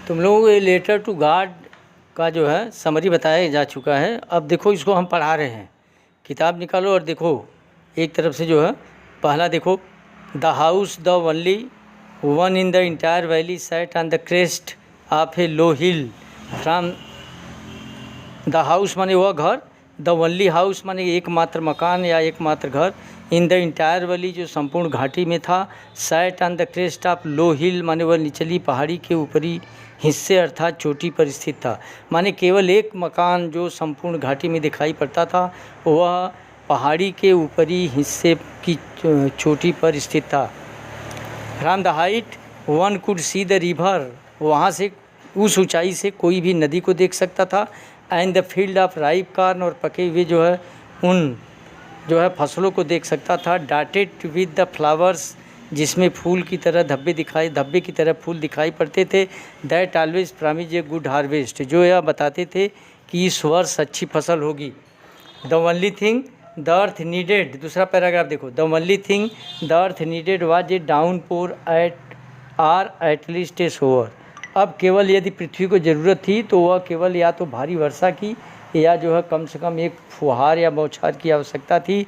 तुम लोगों को ये लेटर टू गॉड का जो है समरी बताया जा चुका है। अब देखो इसको हम पढ़ा रहे हैं। किताब निकालो और देखो एक तरफ से जो है पहला देखो, the house the only one in the entire valley set on the crest of A low hill from the house माने वह घर, द ओनली हाउस माने एकमात्र मकान या एकमात्र घर, इन द इंटायर वैली जो संपूर्ण घाटी में था, sat on the crest of low hill माने वह निचली पहाड़ी के ऊपरी हिस्से अर्थात चोटी पर स्थित था। माने केवल एक मकान जो संपूर्ण घाटी में दिखाई पड़ता था वह पहाड़ी के ऊपरी हिस्से की चोटी पर स्थित था। From the height one could see the river, वहाँ से उस ऊंचाई से कोई भी नदी को देख सकता था। And the field of ripe corn, और पके हुए जो है उन जो है फसलों को देख सकता था। डाटेड विद द फ्लावर्स, जिसमें फूल की तरह धब्बे की तरह फूल दिखाई पड़ते थे। That always promise a good harvest, जो यह बताते थे कि इस वर्ष अच्छी फसल होगी। The only thing the earth needed, दूसरा पैराग्राफ देखो, the only thing the earth needed was a downpour at least a shower. अब केवल यदि पृथ्वी को ज़रूरत थी तो वह केवल या तो भारी वर्षा की या जो है कम से कम एक फुहार या बौछार की आवश्यकता थी।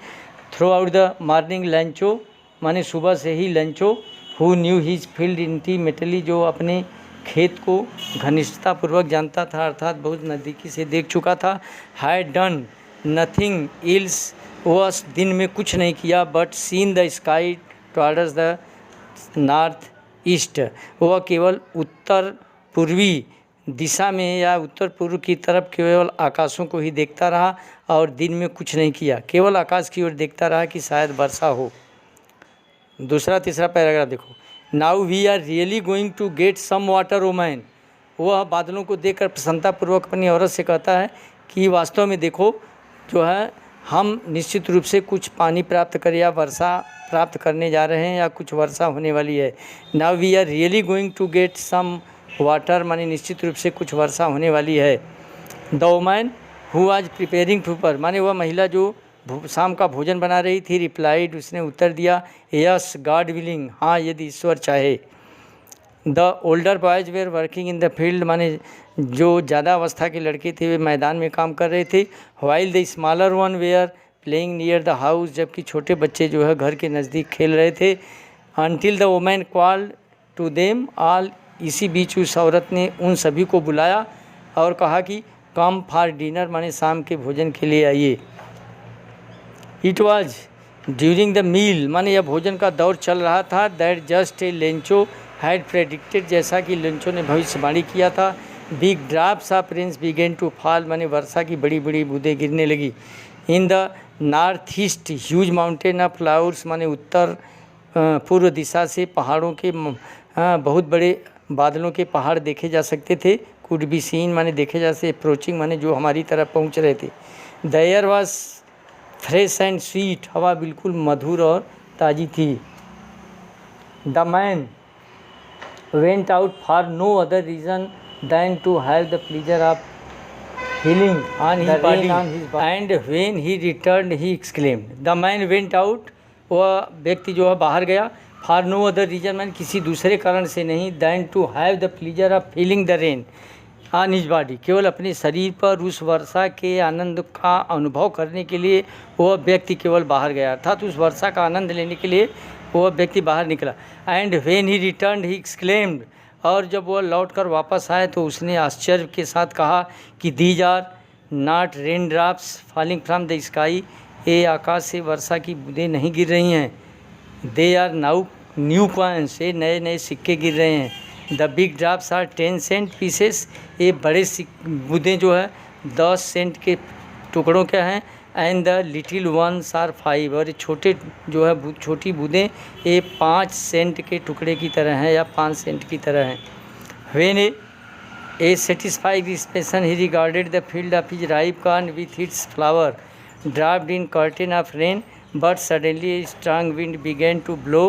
Throughout the morning Lencho माने सुबह से ही Lencho, who knew his field intimately, जो अपने खेत को घनिष्ठतापूर्वक जानता था अर्थात बहुत नज़दीकी से देख चुका था। हैड डन नथिंग इल्स, वह दिन में कुछ नहीं किया, but seen the sky towards the north east, वह केवल उत्तर पूर्वी दिशा में या उत्तर पूर्व की तरफ केवल आकाशों को ही देखता रहा और दिन में कुछ नहीं किया, केवल आकाश की ओर देखता रहा कि शायद वर्षा हो। दूसरा तीसरा पैराग्राफ देखो, now we are really going to get some water oh man, वह बादलों को देखकर प्रसन्नतापूर्वक अपनी औरत से कहता है कि वास्तव में देखो जो है हम निश्चित रूप से कुछ पानी प्राप्त कर या वर्षा प्राप्त करने जा रहे हैं या कुछ वर्षा होने वाली है। Now we are really going to get some water माने निश्चित रूप से कुछ वर्षा होने वाली है। The woman who was preparing supper माने वह महिला जो शाम का भोजन बना रही थी, रिप्लाइड उसने उत्तर दिया, यस गॉड विलिंग, हाँ यदि ईश्वर चाहे। The older boys were working in the field माने जो ज़्यादा अवस्था के लड़के थे वे मैदान में काम कर रहे थे। While the smaller one were playing near the house, जबकि छोटे बच्चे जो है घर के नज़दीक खेल रहे थे। Until the woman called to them all, इसी बीच उस औरत ने उन सभी को बुलाया और कहा कि कम फॉर डिनर माने शाम के भोजन के लिए आइए। It was during the meal माने यह भोजन का दौर चल रहा था। That just a Lencho had predicted, जैसा कि लेंचो ने भविष्यवाणी किया था। Big drops of rains began to fall माने वर्षा की बड़ी बड़ी बूंदें गिरने लगी। In the north east huge mountain of clouds माने उत्तर पूर्व दिशा से पहाड़ों के बहुत बड़े बादलों के पहाड़ देखे जा सकते थे। कुड बी सीन माने देखे जा सकते, अप्रोचिंग माने जो हमारी तरफ पहुंच रहे थे। The air was fresh and sweet, हवा बिल्कुल मधुर और ताज़ी थी। The man went out for no other reason than to have the pleasure of healing on his body and when he returned he exclaimed, the man went out, वह व्यक्ति जो है बाहर गया, for no other reason मैंने किसी दूसरे कारण से नहीं, than to have the pleasure of feeling the rain on his body, केवल अपने शरीर पर उस वर्षा के आनंद का अनुभव करने के लिए वह व्यक्ति केवल बाहर गया, अर्थात उस वर्षा का आनंद लेने के लिए वह व्यक्ति बाहर निकला। and when he returned he exclaimed, और जब वह लौटकर वापस आए तो उसने आश्चर्य के साथ कहा कि these are not rain drops falling from the sky, ये आकाश से वर्षा की बूंदें नहीं गिर रही हैं। They are now new coins, ये नए नए सिक्के गिर रहे हैं। The big drops are 10 cent pieces, ये बड़े बूंदें जो है 10 सेंट के टुकड़ों के हैं। And the little ones are 5, और छोटे जो है छोटी बूंदें ये 5 सेंट के टुकड़े की तरह हैं या 5 सेंट की तरह हैं। When a satisfied expression he regarded the field of his ripe corn with its flower dropped in curtain of rain, but suddenly a strong wind began to blow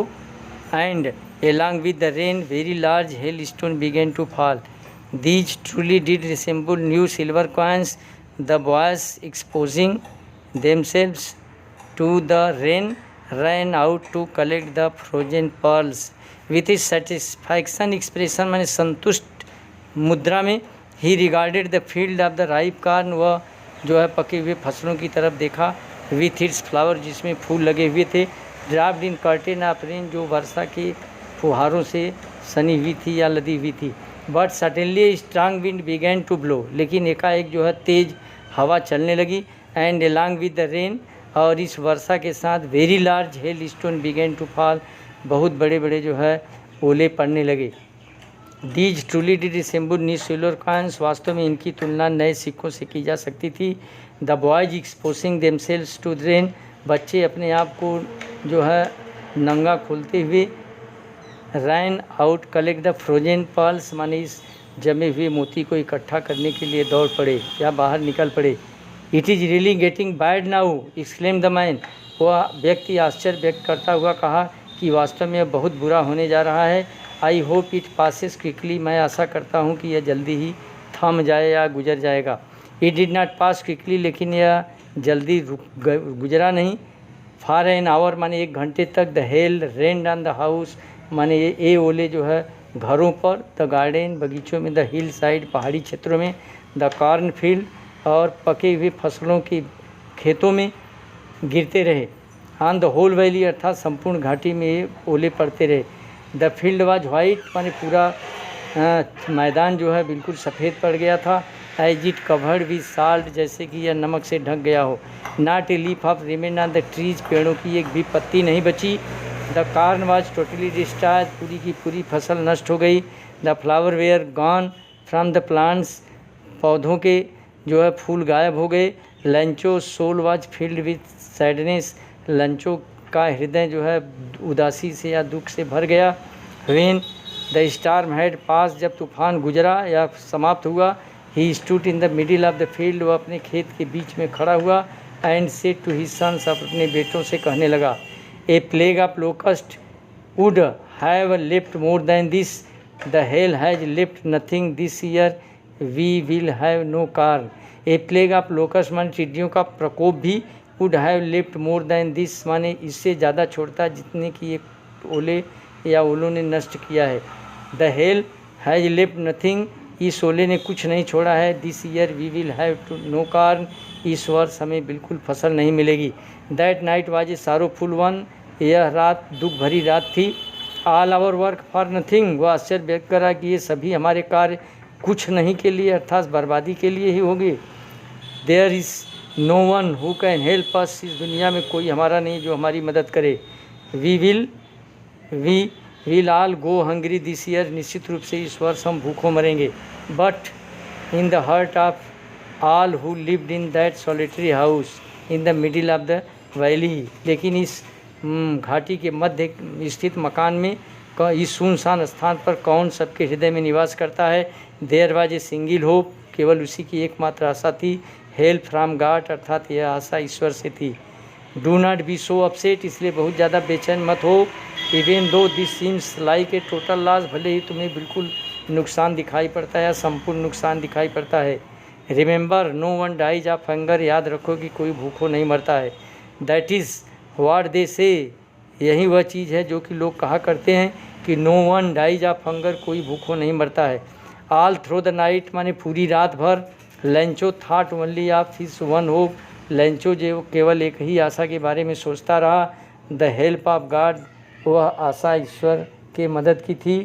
एंड along with the rain very large hailstone began to fall. These truly did resemble new silver coins. The boys exposing themselves to the rain ran out to collect the frozen pearls with a satisfaction expression माने संतुष्ट मुद्रा में। ही regarded the field of the ripe corn, वह जो है पके हुए फसलों की तरफ देखा। विथ इट्स फ्लावर, जिसमें फूल लगे हुए थे। ड्राफ्ड इन कर्टेन ऑफ रेन, जो वर्षा के फुहारों से सनी हुई थी या लदी हुई थी। But suddenly strong wind began to blow, लेकिन एकाएक जो है तेज़ हवा चलने लगी। And along with the rain, और इस वर्षा के साथ very large hail stone began to fall, बहुत बड़े बड़े जो है ओले पड़ने लगे। These truly did resemble new silver coins, वास्तव में इनकी तुलना नए सिक्कों से की जा सकती थी। The boys exposing themselves to the rain, बच्चे अपने आप को जो है नंगा खोलते हुए ran out collect the frozen pearls, माने इस जमे हुए मोती को इकट्ठा करने के लिए दौड़ पड़े या बाहर निकल पड़े। It is really getting bad now exclaim the man, वह व्यक्ति आश्चर्य व्यक्त करता हुआ कहा कि वास्तव में यह बहुत बुरा होने जा रहा है। I hope it passes quickly, मैं आशा करता हूँ कि यह जल्दी ही थम जाए या गुजर जाएगा। It did not pass quickly, लेकिन यह जल्दी गुजरा नहीं। फॉर एन आवर, माने 1 घंटे तक। The hell rained on the house, माने ये ओले जो है घरों पर। द गार्डन, बगीचों में। द हिल साइड, पहाड़ी क्षेत्रों में। द कॉर्न फील्ड, और पके हुए फसलों की खेतों में गिरते रहे। ऑन द होल वैली, अर्थात संपूर्ण घाटी में ये ओले पड़ते रहे। द फील्ड वाज वाइट, माने पूरा मैदान जो है बिल्कुल सफ़ेद पड़ गया था। As it covered with salt, जैसे कि यह नमक से ढक गया हो। Not a leaf of remain on the trees, पेड़ों की एक भी पत्ती नहीं बची। The corn was totally destroyed, पूरी की पूरी फसल नष्ट हो गई। The flower were gone from the plants, पौधों के जो है फूल गायब हो गए। Lencho soul was filled with sadness, Lencho का हृदय जो है उदासी से या दुख से भर गया। When the storm had passed, जब तूफान गुजरा या समाप्त हुआ। He stood in the middle of the field, वह अपने खेत के बीच में खड़ा हुआ। And said to his sons, अपने बेटों से कहने लगा। A plague of locust would have left more than this, the hail has left nothing this year, we will have no corn. A plague of locust, माने टिड्डियों का प्रकोप भी। Would have left more than this, माने इससे ज़्यादा छोड़ता जितने की एक ओले या ओलों ने नष्ट किया है। The hail has left nothing, इस ओले ने कुछ नहीं छोड़ा है। This year we will have to no corn, इस वर्ष हमें बिल्कुल फसल नहीं मिलेगी। That night was a sorrowful one, यह रात दुख भरी रात थी। All our work for nothing, वह आश्चर्य व्यक्त करा कि ये सभी हमारे कार्य कुछ नहीं के लिए, अर्थात बर्बादी के लिए ही होंगे। There is no one who can help us, इस दुनिया में कोई हमारा नहीं जो हमारी मदद करे। We will all go hungry this year, निश्चित रूप से इस वर्ष हम भूखों मरेंगे। But in the heart of all who lived in that solitary house in the middle of the valley, लेकिन इस घाटी के मध्य स्थित मकान में, इस सुनसान स्थान पर कौन सबके हृदय में निवास करता है। There was a single hope, केवल उसी की एकमात्र आशा थी। हेल्प फ्रॉम गॉड, अर्थात यह आशा ईश्वर से थी। Do not be so upset, इसलिए बहुत ज़्यादा बेचैन मत हो। Even though this seems like a total loss, भले ही तुम्हें बिल्कुल नुकसान दिखाई पड़ता है या संपूर्ण नुकसान दिखाई पड़ता है। Remember no one dies of hunger, याद रखो कि कोई भूखों नहीं मरता है। दैट इज़ व्हाट दे से, यही वह चीज़ है जो कि लोग कहा करते हैं कि no one dies of hunger, कोई भूखों नहीं मरता है। ऑल थ्रू द नाइट, माने पूरी रात भर। Lencho thought only of his one hope, Lencho जो केवल एक ही आशा के बारे में सोचता रहा। द हेल्प ऑफ गॉड, वह आशा ईश्वर के मदद की थी।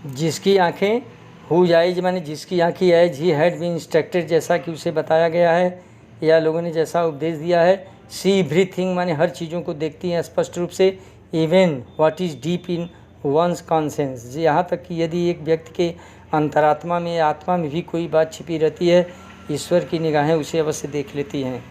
जिसकी आंखें हुज आइज, माने जिसकी आंखें as he had been instructed, जैसा कि उसे बताया गया है या लोगों ने जैसा उपदेश दिया है। सी एवरीथिंग, माने हर चीज़ों को देखती हैं स्पष्ट रूप से। Even what is deep in one's conscience, यहाँ तक कि यदि एक व्यक्ति के अंतरात्मा में, आत्मा में भी कोई बात छिपी रहती है, ईश्वर की निगाहें उसे अवश्य देख लेती हैं।